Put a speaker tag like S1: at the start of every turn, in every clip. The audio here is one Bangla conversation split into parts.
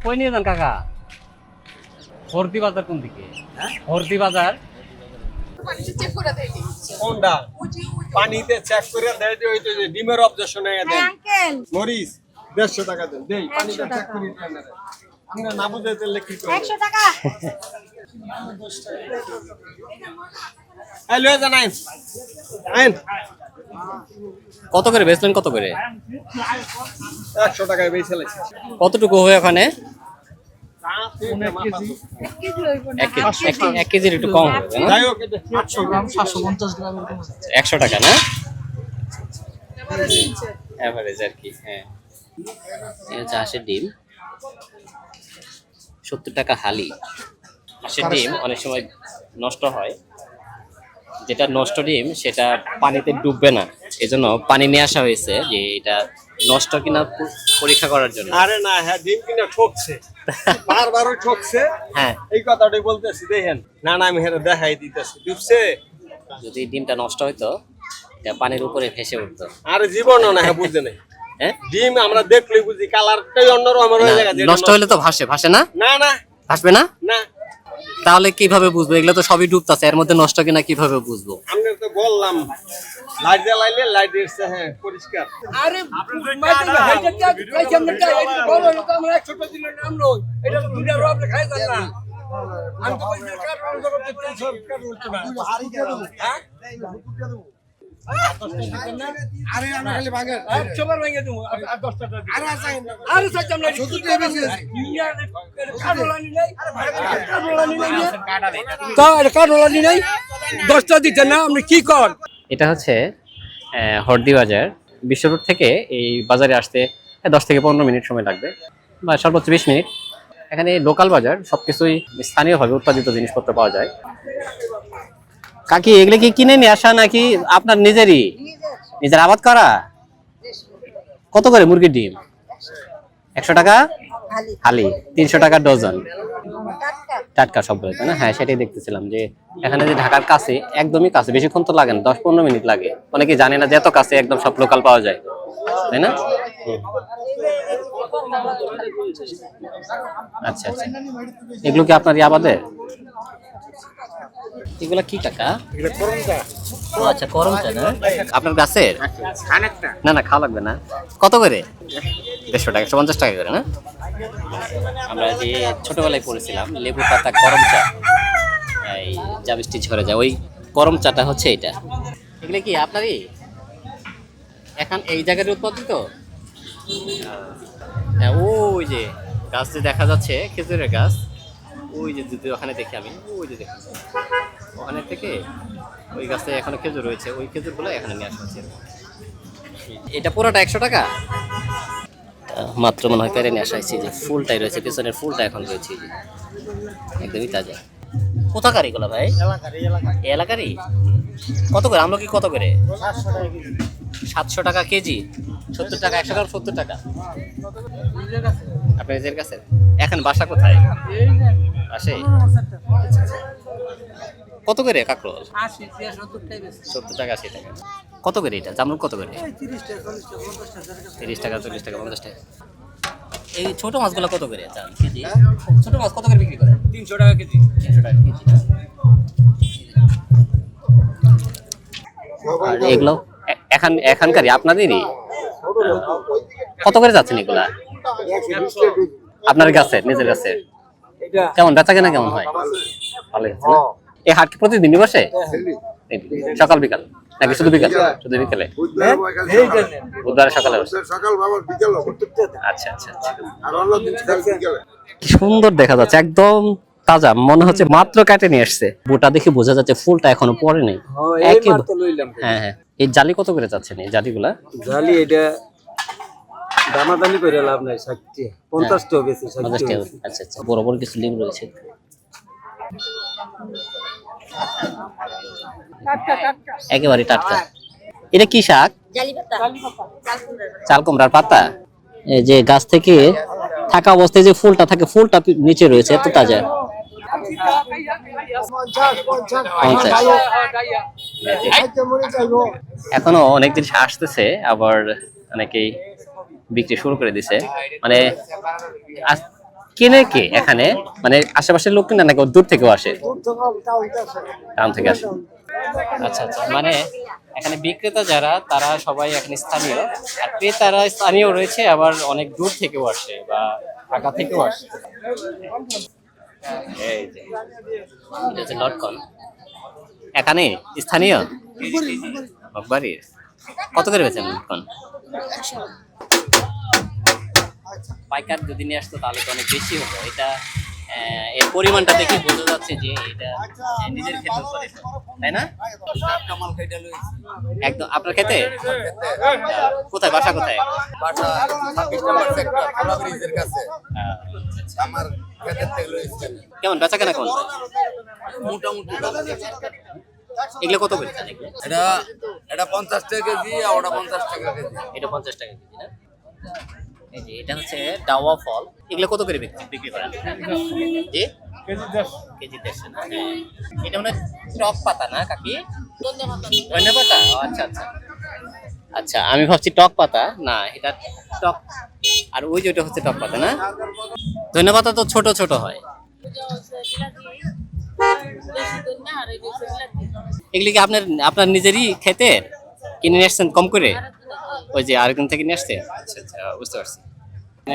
S1: কই নিয়ে যান কাকা? হরদি বাজার কোন দিকে? হরদি বাজার
S2: কোনটা? পানিতে চেক করে দেয় যে ওই যে ডিমের অবজেকশন এ দেন। মরিচ 150 টাকা দেন। দেই পানিতে চেক করে দেন না। আমরা না বুঝাইতে লিখি তো
S3: 100 টাকা।
S2: এই লয়ে যান আইন। আইন
S1: কত করে বেচলেন? কত করে?
S2: 100 টাকায় বেচে লাইছি।
S1: কতটুকু হবে ওখানে?
S2: 1 কেজি।
S3: 1 কেজি হইব না।
S1: এক কেজির একটু কম হবে না?
S2: যাই হোক এটা 800 গ্রাম
S4: 750 গ্রাম এরকম আছে।
S1: 100 টাকা না? এভারেজ আর কি। হ্যাঁ, এই হচ্ছে হাঁসের ডিম 70 টাকা হালি। হাঁসের ডিম অনেক সময় নষ্ট হয়, যেটা নষ্ট ডিম সেটা পানিতে ডুববে না, এজন্য পানি নিয়ে আসা হয়েছে যে এটা নষ্ট কিনা পরীক্ষা করার জন্য।
S2: আরে না, হ্যাঁ ডিম কিনা ঠকছে, বারবারই ঠকছে।
S1: হ্যাঁ,
S2: এই কথাটাই বলতেছি, দেখেন না না আমি হেরে দেখাই দিতেছি ডুবছে।
S1: যদি ডিমটা নষ্ট হইতো এটা পানির উপরে ভেসে উঠতো।
S2: আরে জীবনও না, হ্যাঁ বুঝতে নাই।
S1: হ্যাঁ,
S2: ডিম আমরা দেখলেই বুঝি কালারটাই অন্যরকম হয়ে যায়।
S1: নষ্ট হলে তো ভাসে না?
S2: না না
S1: ভাসবে না?
S2: না,
S1: তাহলে কিভাবে বুঝবো? এগুলো তো সবই ডুবতাছে, এর মধ্যে নষ্ট কিনা কিভাবে বুঝবো?
S2: আমি তো বললাম লাইট জ্বালাইলে লাইট এসছে, হ্যাঁ পরিষ্কার।
S5: আরে মাইটা হাইটা কাই সামনে কাই এটা বলো না, আমরা 100 টাকা দিলে নাম নই, এটা দুনিয়ার আপনি খাই যান না। আমি তো কইছি কার জগৎ থেকে সব কার হচ্ছে না। হ্যাঁ
S4: আরে আমরা খালি ভাগে
S5: আর সবার ভাঙে দেবো আর 10 টাকা আরে চাই না, আরে চাই আমরা শুধু দিয়ে বেশি কারোলানি নাই, কারোলানি নাই তো এটা কারোলানি নাই 10 টাকা দিতে না। আপনি কি কর?
S1: এটা হচ্ছে হরদি বাজার। বিশ্ব রোড থেকে এই বাজারে আসতে 10 থেকে 15 মিনিট সময় লাগবে, বা সর্বোচ্চ 20 মিনিট। এখানে লোকাল বাজার, সবকিছুই স্থানীয়ভাবে উৎপাদিত জিনিসপত্র পাওয়া যায়। কাকি, এগুলো কি কিনে নিয়ে আসা নাকি আপনার নিজের আবাদ করা? কত করে মুরগির ডিম? 100 টাকা হালি, 300 টাকা ডজন। টাটকা সব বলে না? হ্যাঁ, সেটাই দেখতেছিলাম যে এখানে যে ঢাকার কাছে, একদমই কাছে, বেশিক্ষণ তো লাগে না, 10-15 মিনিট লাগে। অনেকে জানে না যে এত কাছে একদম সব লোকাল পাওয়া যায়, তাই না? আচ্ছা আচ্ছা, এগুলো কি আপনার আবাদের? এগুলা কি টাকা? ও আচ্ছা, করমচা না? আপনার গাছের? না না, খাওয়া লাগবে না। কত করে? 150 টাকা, 150 টাকা করে না? আমরা যে ছোটবেলায় পড়েছিলাম লেবু পাতা করমচা, এই যা বৃষ্টি ঝরে যায়, ওই করমচাটা হচ্ছে এটা। এগুলো কি আপনারই? এখন এই জায়গায় উৎপাদিত? হ্যাঁ, ওই যে গাছ যে দেখা যাচ্ছে, খেজুরের গাছ, ওই যে যদি ওখানে দেখি আমি, ওই যে দেখি ওখানে থেকে ওই গাছে এখনো খেজুর রয়েছে, ওই খেজুরগুলো এখানে নিয়ে আসা হচ্ছে। এটা পুরোটা 100 টাকা মাত্র মনে হয় পেরে নিয়ে আসা হয়েছে। যে ফুলটাই রয়েছে, পেছনের ফুলটা এখন রয়েছে, একদমই তাজা। কোথাকার এগুলো ভাই? এই এলাকারই? কত করে আমলকি? কত করে? 700 টাকা কেজি। 70 টাকা 100 গ্রাম, 70 টাকা। আপনার নিজের কাছে? এখন বাসা কোথায়? আসে। কত করে কাকরোল? 70 টাকা 80 টাকা। কত করে এটা জামরুল? কত করে? 30 টাকা 40 টাকা 50 টাকা। এই ছোট মাছগুলো কত করে চান কেজি? ছোট মাছ কত করে বিক্রি করে?
S5: 300 টাকা কেজি।
S1: 300 টাকা কেজি। আর এগুলো এখানকারই আপনাদেরই? কত করে যাচ্ছেন এগুলা? আপনার গাছের, নিজের গাছের? কেমন বেচা কেনা কেমন হয়? ভালোই হচ্ছে না? এই হাট কি প্রতিদিনই বসে? সকাল বিকাল নাকি শুধু বিকাল? শুধু বিকালে? বুধবার সকালে বসে? আচ্ছা আচ্ছা আচ্ছা। কি সুন্দর দেখা যাচ্ছে, একদম তাজা, মনে হচ্ছে মাত্র কাটে নিয়ে আসছে। বুটা দেখে বোঝা যাচ্ছে ফুলটা এখনো পড়ে নাই। হ্যাঁ হ্যাঁ। এই জালি কত করে যাচ্ছেন এই জালিগুলা?
S5: জালি এটা দামাদামি করে লাভ নাই, 60 50 টাকা বেশি 60 টাকা।
S1: আচ্ছা আচ্ছা, বড় বড় কিছু লিম রয়েছে। একেবারে টাটকা। এটা কি শাক? চাল কুমড়ার পাতা। এই যে গাছ থেকে থাকা অবস্থায় যে ফুলটা থাকে, ফুলটা নিচে রয়েছে, এত তাজা। 50। এখনো অনেক জিনিস আসতেছে, আবার অনেকেই বিক্রি শুরু করে দিছে। মানে কিনে কে এখানে, মানে আশেপাশের লোক কিনা নাকি দূর থেকেও আসে? টাউন থেকে আসে। আচ্ছা আচ্ছা, মানে এখানে বিক্রেতা যারা তারা সবাই এখানে স্থানীয়, আর ক্রেতারা স্থানীয় রয়েছে, আবার অনেক দূর থেকেও আসে বা ঢাকা থেকেও আসে। এই যে এটা হচ্ছে লটকন, এখানে স্থানীয় বাড়ির। কত করে বেচেন লটকন? পাইকার যদি নিয়ে আসতো তাহলে তো অনেক বেশি হতো। এটা এর পরিমাণটা দেখে বোঝা যাচ্ছে যে এটা নিজের ক্ষেতে উৎপাদিত, তাই না? একদম আপনার ক্ষেতে? কোথায় বাসা, কোথায়? কেমন বেচা কেনা কেমন?
S3: মোটামুটি
S1: এগুলো কত করে?
S3: এটা 50 টাকা কেজি, আর ওটা 50 টাকা কেজি।
S1: এটা 50 টাকা কেজি না? এই যে এটা হচ্ছে ডাওয়া ফল, এগুলো কত করে বিক্রি করেন? জি কেজি 150 না? হ্যাঁ। এটা মানে টক পাতা না কাকি? ধনে পাতা? আচ্ছা আচ্ছা আচ্ছা, আমি ভাবছি টক পাতা, না এটা টক, আর ওই যে ওটা হচ্ছে টক পাতা না? ধনে পাতা তো ছোট ছোট হয়। এগুলি কি আপনার নিজেরই খেতে কিনে নিয়ে আসছেন কম করে? ওই যে আরেকদিন থেকে নিয়ে আসছে? আচ্ছা আচ্ছা, বুঝতে পারছি।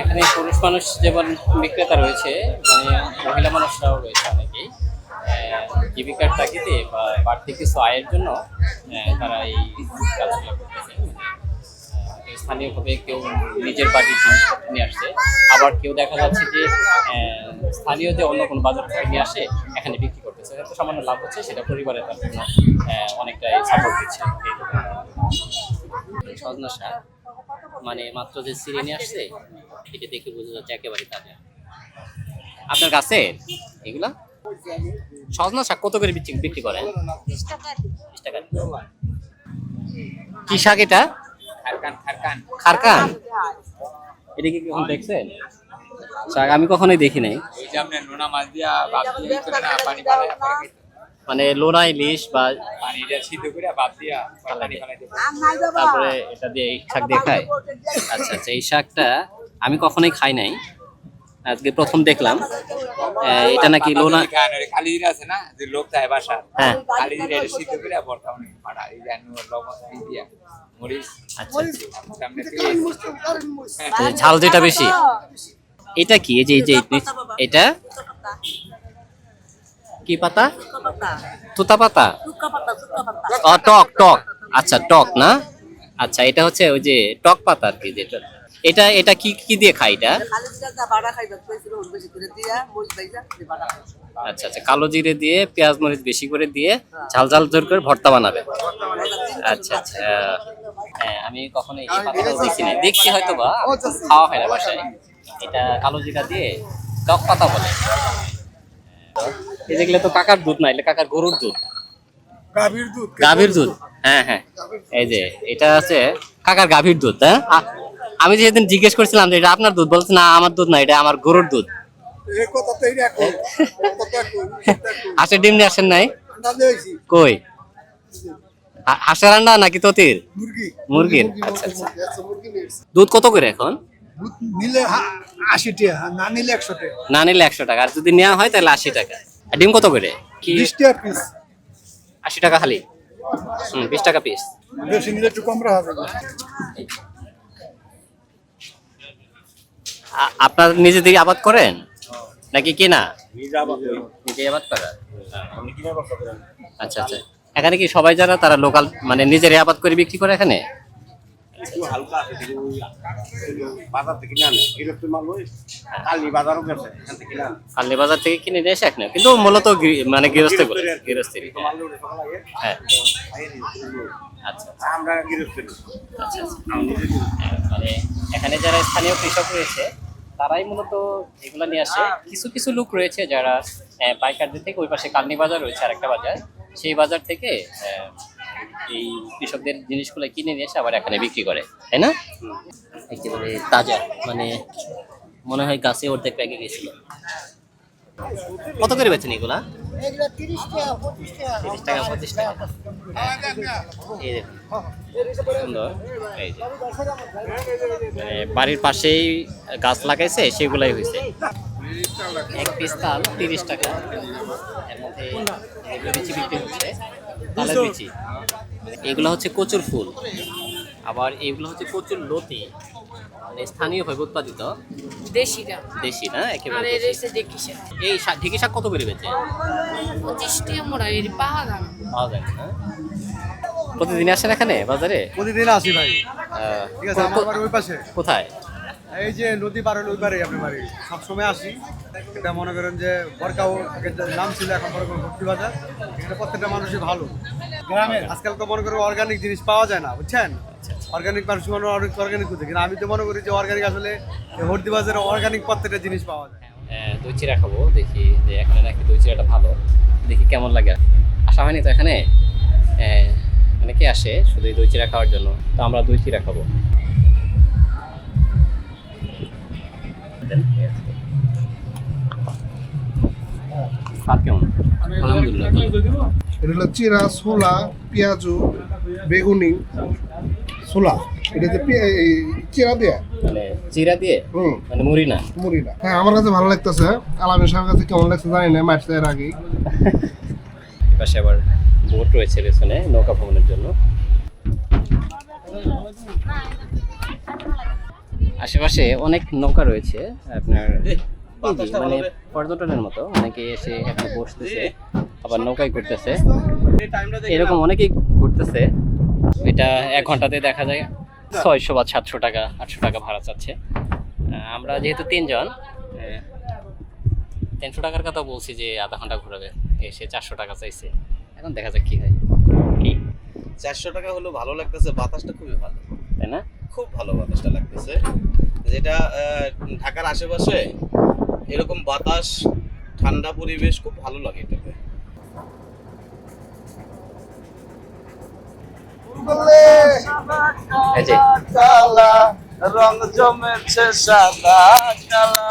S1: এখানে পুরুষ মানুষ যেমন বিক্রেতা রয়েছে, মানে মহিলা মানুষরাও রয়েছে অনেকেই, জীবিকার তাগিদে বা বাড়তি কিছু আয়ের জন্য তারা এই কাজগুলো করতেছে। স্থানীয়ভাবে কেউ নিজের বাড়ির জিনিসপত্র নিয়ে আসছে, আবার কেউ দেখা যাচ্ছে যে স্থানীয় যে অন্য কোনো বাজার থেকে নিয়ে আসে এখানে বিক্রি করতেছে, তো সামান্য লাভ হচ্ছে, সেটা পরিবারের তার জন্য অনেকটাই সাপোর্ট দিচ্ছে। সজনা শাক মানে মাত্র যে ছিঁড়ে নিয়ে আসছে, এটা দেখে বোঝা যাচ্ছে একেবারে তাজা। আপনার কাছে এগুলা সজনা শাক কত করে বিক্রি করেন? 20 টাকা। কি শাক এটা? খারকান। এটা কি কখন দেখছেন? শাক আমি কখনোই দেখি নাই। মানে লোনা ইলিশ বা তারপরে এটা দিয়ে এই শাক দিয়ে খায়। আচ্ছা আচ্ছা, এই শাকটা আমি কখনোই খাই নাই, আজকে প্রথম দেখলাম। এটা নাকি লোনা
S3: কালিজিরা আছে না, যে লোক যায় বাসা,
S1: হ্যাঁ
S3: কালিজিরা এটা সিদ্ধ করে ভর্তা অনেক ফাটা, এই যে লবণ দিয়া মরিচ।
S1: আচ্ছা
S3: সামনে থেকে
S1: ঝাল যেটা বেশি। এটা কি? এই যে এটা কি পাতা? তুতা পাতা? ও টক টক, আচ্ছা টক না? আচ্ছা, এটা হচ্ছে ওই যে টক পাতা আর কি, যেটা এটা এটা কি কি দিয়ে খাই এটা? আচ্ছা আচ্ছা, কালো জিরে দিয়ে পেঁয়াজ মরিচ বেশি করে দিয়ে ঝাল ঝাল জোর করে ভর্তা বানাবে। আচ্ছা আচ্ছা, হ্যাঁ আমি কখনো এই পাতাটাও দেখি নাই, দেখছি হয়তো বা খাওয়া হয় না বাসায়। এটা কালো জিরা দিয়ে টক পাতা বলে। এই যেগুলো তো কাকার দুধ না, এটা কাকার গরুর দুধ, গাভীর দুধ। হ্যাঁ হ্যাঁ, এই যে এটা আছে কাকার গাভীর দুধ। হ্যাঁ, আমি যেদিন জিজ্ঞেস করছিলাম যে এটা আপনার দুধ, বলছে না আমার দুধ না, এটা আমার গরুর দুধ। হাঁসের ডিম নিয়ে আসেন নাই? কই হাঁসের আন্ডা নাকি ততির? মুরগির। আচ্ছা আচ্ছা, দুধ কত করে এখন?
S4: নিলে 80 টাকা, না নিলে 100 টাকা।
S1: না নিলে 100 টাকা, আর যদি নেওয়া হয় তাহলে 80 টাকা। আর ডিম কত করে?
S4: 20 টাকা পিস।
S1: 80 টাকা খালি? 20 টাকা পিস।
S4: বেশি নিলে একটু কম রাখা যাবে।
S1: আপনার নিজেদের আবাদ করেন নাকি কিনা? নিজে আবাদ করা। আচ্ছা আচ্ছা, এখানে কি সবাই যারা তারা লোকাল, মানে নিজের আবাদ করে বিক্রি করে এখানে? কালনি বাজার থেকে কিনে নিয়ে এসে এখানে, কিন্তু মূলত মানে গৃহস্থ গৃহস্থের। হ্যাঁ আচ্ছা আচ্ছা, মানে এখানে যারা স্থানীয় কৃষক রয়েছে তারাই মূলত এগুলো নিয়ে আসে। কিছু কিছু লোক রয়েছে যারা পাইকারদের থেকে, ওই পাশে কালনি বাজার রয়েছে আরেকটা বাজার, সেই বাজার থেকে এই কৃষকদের জিনিসগুলো কিনে নিয়ে এসে আবার এখানে বিক্রি করে, তাই না? একেবারে তাজা, মানে মনে হয় গাছে অর্ধেক পেকে গেছিল। কত করে বেচেন এগুলা? 30 টাকা 25 টাকা। এই দেখুন সুন্দর, এই যে মানে বাড়ির পাশেই গাছ লাগাইছে, সেগুলাই হয়েছে। এক পিস তাল 30 টাকা। এর মধ্যে এগুলো বিচি বিক্রি হচ্ছে, তালের বিচি। এগুলো হচ্ছে কচুর ফুল, আবার এগুলো হচ্ছে কচুর লতি, মানে স্থানীয়ভাবে উৎপাদিত
S6: দেশিটা
S1: দেশি না
S6: আর
S1: একেবারে
S6: এর
S1: দেশি।
S6: এসে দেখি সে
S1: এই ঢেঁকি শাক কত করে বেচে
S6: 25 টাকা মোড়া এর পাওয়া যায় না।
S1: পাওয়া যায় না? প্রতিদিন আসেন এখানে বাজারে?
S7: প্রতিদিন আসি ভাই। ঠিক আছে, আমার বাড়ি ওই পাশে,
S1: কোথায়?
S7: এই যে নদী পার হলো ওই পারে আপনার বাড়ি। সবসময় আসি। এটা মনে করেন যে বরকাও আগের যে নাম ছিল, এখন মনে করেন ভর্তি বাজার। এটা প্রত্যেকটা মানুষই ভালো গ্রামের। আজকাল তো মনে করেন অর্গানিক জিনিস পাওয়া যায় না, বুঝছেন? অর্গানিক মানুষ মনে অনেক অর্গানিক হচ্ছে, কিন্তু আমি তো মনে করি যে অর্গানিক আসলে ভর্তি বাজারে অর্গানিক প্রত্যেকটা জিনিস পাওয়া যায়।
S1: দই চিরা খাবো, দেখি যে এখানে নাকি দই চিরাটা ভালো, দেখি কেমন লাগে। আসা হয়নি তো এখানে, অনেকে আসে শুধু এই দই চিরা খাওয়ার জন্য, তো আমরা দই চিরা খাবো। স্বাদ কেমন? আলহামদুলিল্লাহ।
S8: এটা হলো চিরা, ছোলা, পেঁয়াজু, বেগুনি, ছোলা। এটা যে চিরা দিয়ে,
S1: মানে চিরা দিয়ে, মানে মুড়ি না?
S8: মুড়ি না। হ্যাঁ, আমার কাছে ভালো লাগতেছে। আলামের সাহেবের কাছে কেমন লাগছে জানি না, মাঠে এর আগেই।
S1: পাশে আবার বোট রয়েছে পেছনে নৌকা ভ্রমণের জন্য। আশেপাশে অনেক নৌকা রয়েছে আপনার, মানে পর্যটনের মতো অনেকে এসে এখানে বসতেছে, আবার নৌকায় ঘুরতেছে, এরকম অনেকেই ঘুরতেছে। এটা 1 ঘন্টাতে দেখা যায় 600 বা 700 টাকা 800 টাকা ভাড়া চাচ্ছে। আমরা যেহেতু 3 জন, 300 টাকার কথা বলছি যে আধা ঘন্টা ঘুরাবে, এসে 400 টাকা চাইছে। এখন দেখা যাক কি হয়। কি
S9: 400 টাকা হলো ভালো লাগতেছে, বাতাসটা খুবই ভালো,
S1: তাই না?
S9: খুব ভালো বাতাসটা লাগতেছে। যেটা ঢাকার আশেপাশে এরকম বাতাস, ঠান্ডা পরিবেশ খুব ভালো লাগে এটাতে।
S1: এই যে
S9: রং জমেছে সাদা কালা।